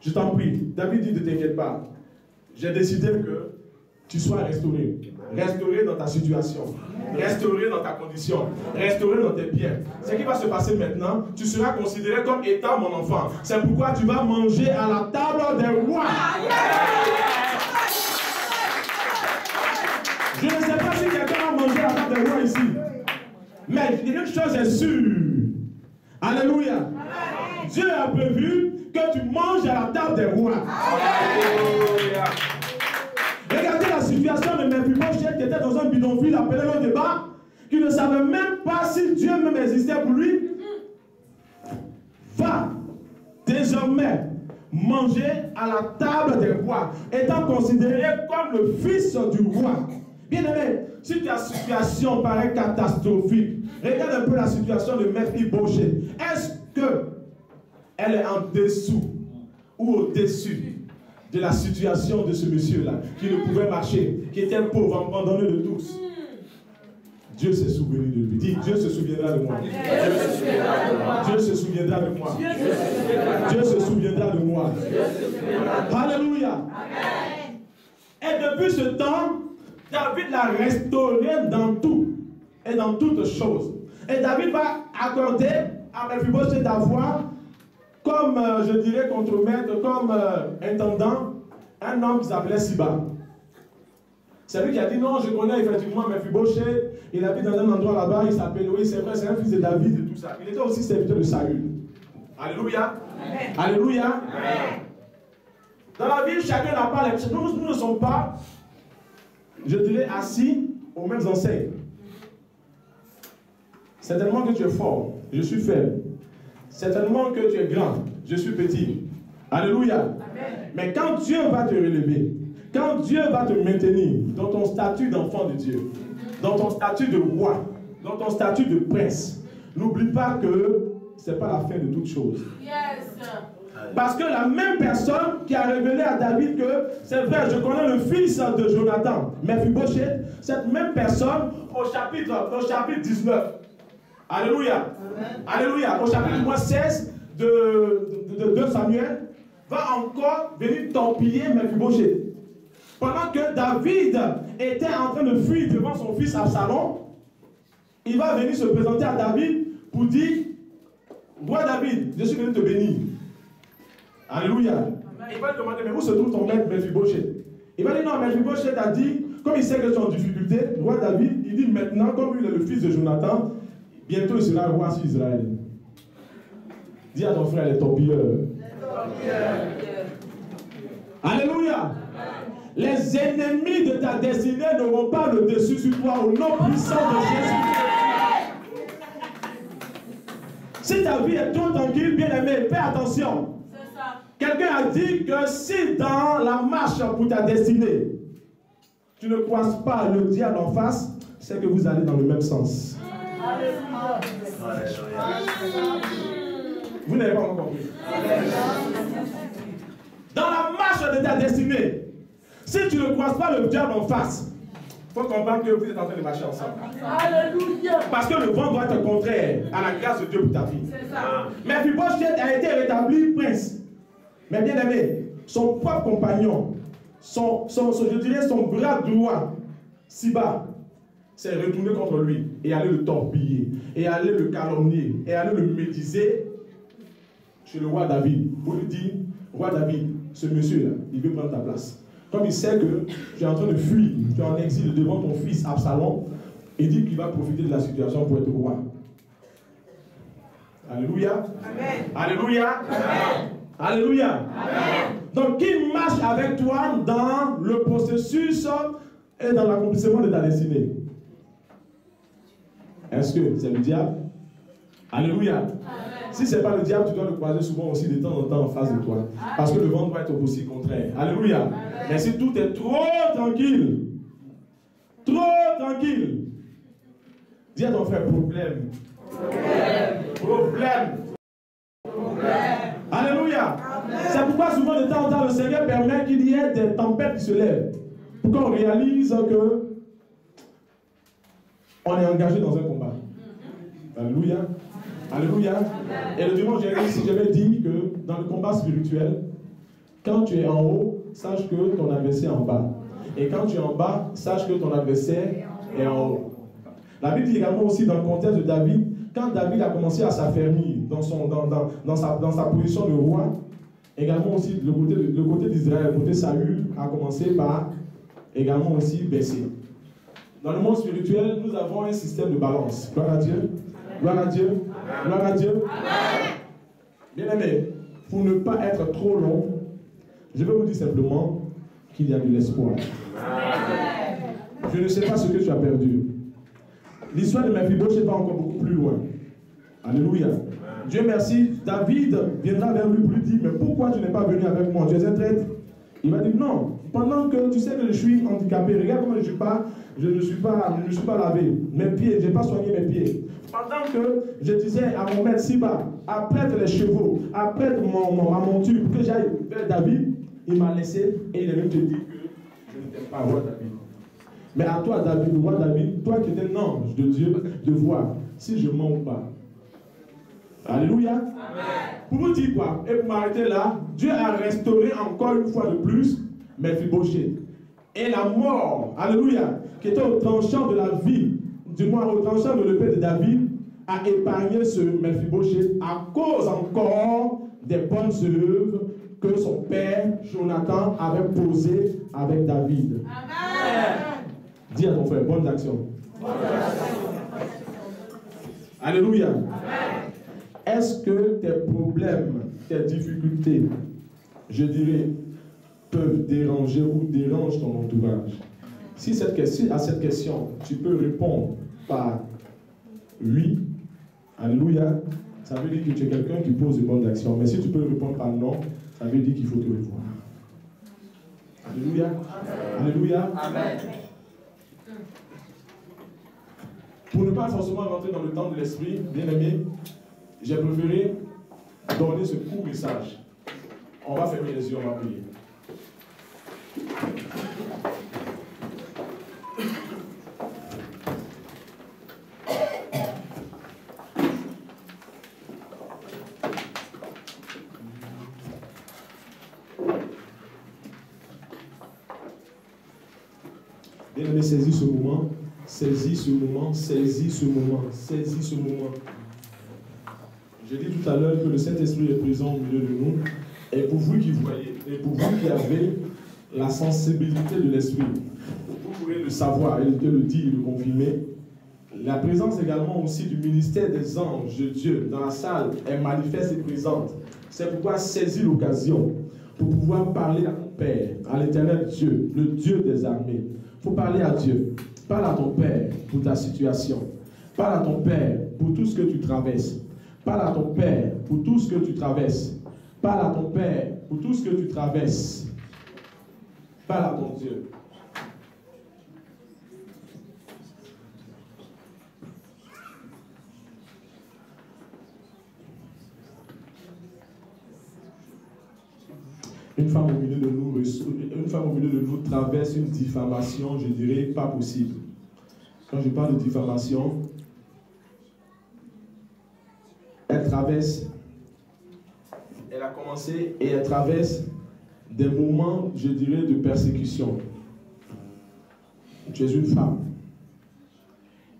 Je t'en prie. David dit, ne t'inquiète pas. J'ai décidé que tu sois restauré. Restauré dans ta situation. Restauré dans ta condition. Restauré dans tes biens. Ce qui va se passer maintenant, tu seras considéré comme étant mon enfant. C'est pourquoi tu vas manger à la table des rois. Je ne sais pas si quelqu'un a mangé à la table des rois ici. Mais une chose est sûre. Alléluia. Amen. Dieu a prévu que tu manges à la table des rois. Alléluia. Regardez la situation de Mephibosheth qui était dans un bidonville appelé le débat, qui ne savait même pas si Dieu même existait pour lui. Va désormais manger à la table des rois, étant considéré comme le fils du roi. Bien aimé, si ta situation paraît catastrophique, regarde un peu la situation de Mephibosheth. Est-ce qu'elle est en dessous ou au-dessus de la situation de ce monsieur-là, qui ne pouvait marcher, qui était pauvre, abandonné de tous? Dieu s'est souvenu de lui. Dis, Dieu se souviendra de moi. Dieu se souviendra de moi. Dieu se souviendra de moi. Alléluia. Et depuis ce temps, David l'a restauré dans tout et dans toutes choses. Et David va accorder à Mephibosheth d'avoir comme, je dirais, contremaître, comme intendant, un homme qui s'appelait Siba. C'est lui qui a dit, non, je connais effectivement Mephibosheth, il habite dans un endroit là-bas, il s'appelle, oui, c'est vrai, c'est un fils de David et tout ça. Il était aussi serviteur de Saül. Alléluia. Amen. Alléluia. Amen. Dans la vie, chacun n'a pas les... Nous ne sommes pas, je dirais, assis aux mêmes enseignes. Certainement que tu es fort, je suis faible. Certainement que tu es grand, je suis petit. Alléluia. Amen. Mais quand Dieu va te relever, quand Dieu va te maintenir dans ton statut d'enfant de Dieu, dans ton statut de roi, dans ton statut de prince, n'oublie pas que ce n'est pas la fin de toute chose. Yes. Parce que la même personne qui a révélé à David que c'est vrai, je connais le fils de Jonathan, Mephibosheth, cette même personne au chapitre 19. Alléluia. Amen. Alléluia. Au chapitre 16 de 2 Samuel, va encore venir torpiller Mephibosheth. Pendant que David était en train de fuir devant son fils Absalom, il va venir se présenter à David pour dire, roi David, je suis venu te bénir. Alléluia. Amen. Il va lui demander, mais où se trouve ton maître Mephibosheth? Il va dire, non, Mephibosheth a dit, comme il sait que tu es en difficulté, roi David, il dit maintenant, comme il est le fils de Jonathan, bientôt il sera roi sur Israël. Dis à ton frère, les torpilleurs. Alléluia. Amen. Les ennemis de ta destinée n'auront pas le dessus sur toi au nom puissant de Jésus. Si ta vie est trop tranquille, bien aimé, fais attention. Quelqu'un a dit que si dans la marche pour ta destinée, tu ne croises pas le diable en face, c'est que vous allez dans le même sens. Vous n'avez pas encore compris. Dans la marche de ta destinée, si tu ne croises pas le diable en face, il faut comprendre que vous êtes en train de marcher ensemble. Alléluia. Parce que le vent doit être contraire à la grâce de Dieu pour ta vie. Mais Mephibosheth a été rétabli prince. Mais bien aimé, son propre compagnon, je dirais son bras droit, Siba, s'est retourné contre lui et allait le torpiller, et allait le calomnier, et allait le médiser chez le roi David. Pour lui dire, roi David, ce monsieur-là, il veut prendre ta place. Comme il sait que tu es en train de fuir, tu es en exil devant ton fils Absalom, il dit qu'il va profiter de la situation pour être roi. Alléluia. Amen. Alléluia. Amen. Alléluia. Amen. Donc, qu'il marche avec toi dans le processus et dans l'accomplissement de ta destinée. Est-ce que c'est le diable? Alléluia. Amen. Si ce n'est pas le diable, tu dois le croiser souvent aussi de temps en temps en face de toi. Parce que le vent va être aussi contraire. Alléluia. Amen. Mais si tout est trop tranquille, dis à ton frère, problème. Alléluia. C'est pourquoi souvent de temps en temps le Seigneur permet qu'il y ait des tempêtes qui se lèvent. Pour qu'on réalise que on est engagé dans un combat. Alléluia. Alléluia. Et le dimanche, j'avais dit que dans le combat spirituel, quand tu es en haut, sache que ton adversaire est en bas. Et quand tu es en bas, sache que ton adversaire est en haut. La Bible dit également aussi dans le contexte de David, quand David a commencé à s'affermir dans sa position de roi, également aussi le côté d'Israël, le côté Saül a commencé par également aussi baisser. Dans le monde spirituel, nous avons un système de balance. Gloire à Dieu. Gloire à Dieu. Gloire à Dieu. Amen. Bien aimé, pour ne pas être trop long, je vais vous dire simplement qu'il y a de l'espoir. Je ne sais pas ce que tu as perdu. L'histoire de Mephibosheth va encore beaucoup plus loin. Alléluia. Dieu merci, David viendra vers lui pour lui dire, mais pourquoi tu n'es pas venu avec moi? Tu es un traître. Il va dire, non, pendant que tu sais que je suis handicapé, regarde comment je ne suis pas lavé. Mes pieds, je n'ai pas soigné mes pieds. Pendant que je disais à mon maître Siba, apprête les chevaux, apprête ma monture pour que j'aille vers David, il m'a laissé et il est venu te dire que je ne t'aime pas, roi David. Mais à toi, David, roi David, toi qui es un ange de Dieu, de voir si je mens ou pas. Alléluia. Amen. Pour vous dire quoi? Et pour m'arrêter là, Dieu a restauré encore une fois de plus Mephibosheth. Et la mort, alléluia, qui était au tranchant de la vie, du moins au tranchant de l'épée de David, a épargné ce Mephibosheth à cause encore des bonnes œuvres que son père Jonathan avait posées avec David. Amen. Dis à ton frère, bonnes actions. Alléluia. Amen. Est-ce que tes problèmes, tes difficultés, je dirais, peuvent déranger ou dérangent ton entourage? Si à cette question, tu peux répondre par oui, alléluia, ça veut dire que tu es quelqu'un qui pose de bonnes actions. Mais si tu peux répondre par non, ça veut dire qu'il faut te revoir. Alléluia. Amen. Alléluia. Amen. Pour ne pas forcément rentrer dans le temps de l'esprit, bien aimé, j'ai préféré donner ce court message. On va fermer les yeux, on va prier. Bien aimé, saisis ce moment. Saisis ce moment, saisis ce moment, saisis ce moment. J'ai dit tout à l'heure que le Saint-Esprit est présent au milieu de nous. Et pour vous qui voyez, et pour vous qui avez la sensibilité de l'Esprit, vous pourrez le savoir et le dire et le confirmer. La présence également aussi du ministère des anges de Dieu dans la salle est manifeste et présente. C'est pourquoi saisis l'occasion pour pouvoir parler à ton Père, à l'Éternel Dieu, le Dieu des armées. Il faut parler à Dieu. Parle à ton Père pour ta situation. Parle à ton Père pour tout ce que tu traverses. Parle à ton Père pour tout ce que tu traverses. Parle à ton Père pour tout ce que tu traverses. Parle à ton Dieu. Une femme au milieu de nous traverse une diffamation, je dirais, pas possible. Quand je parle de diffamation, elle a commencé et elle traverse des moments, je dirais, de persécution. Tu es une femme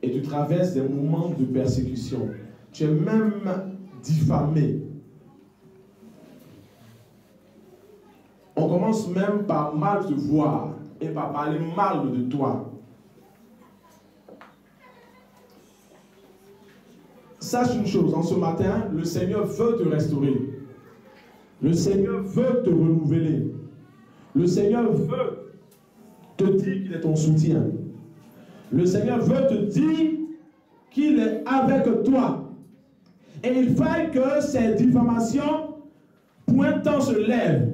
et tu traverses des moments de persécution. Tu es même diffamé. On commence même par mal te voir et par parler mal de toi. Sache une chose, en ce matin, le Seigneur veut te restaurer. Le Seigneur veut te renouveler. Le Seigneur veut te dire qu'il est ton soutien. Le Seigneur veut te dire qu'il est avec toi. Et il faut que ces diffamations pointant se lèvent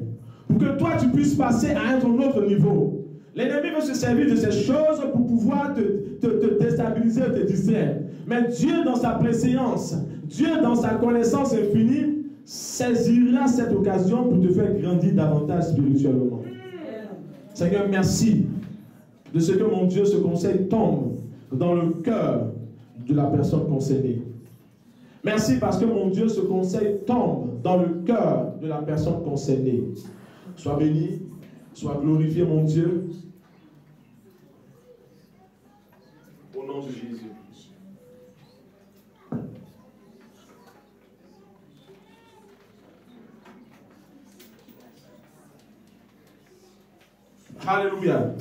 pour que toi tu puisses passer à un autre niveau. L'ennemi veut se servir de ces choses pour pouvoir te déstabiliser, te distraire. Mais Dieu dans sa préséance, Dieu dans sa connaissance infinie, saisira cette occasion pour te faire grandir davantage spirituellement. Seigneur, merci de ce que mon Dieu, ce conseil tombe dans le cœur de la personne concernée. Merci parce que mon Dieu, ce conseil tombe dans le cœur de la personne concernée. Sois béni, sois glorifié, mon Dieu. Au nom de Jésus. Alléluia.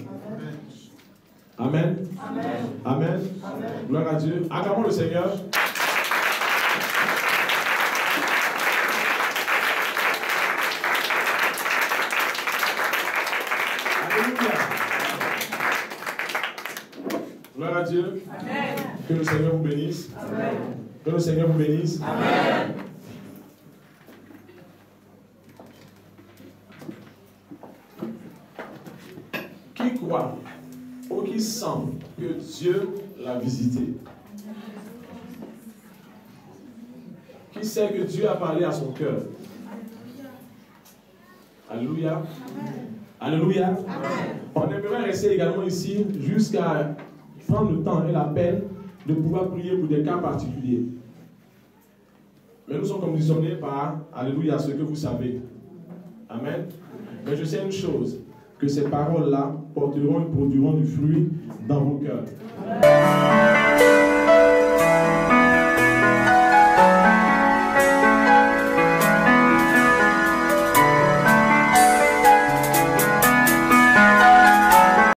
Amen. Amen. Amen. Amen. Gloire à Dieu. Acclamons le Seigneur. Alléluia. Gloire à Dieu. Amen. Que le Seigneur vous bénisse. Amen. Que le Seigneur vous bénisse. Amen. Qui croit ou qui sent que Dieu l'a visité? Qui sait que Dieu a parlé à son cœur? Alléluia. Alléluia. Amen. On aimerait rester également ici jusqu'à prendre le temps et la peine de pouvoir prier pour des cas particuliers. Mais nous sommes conditionnés par, alléluia, ce que vous savez. Amen. Mais je sais une chose, que ces paroles-là porteront et produiront du fruit dans vos cœurs.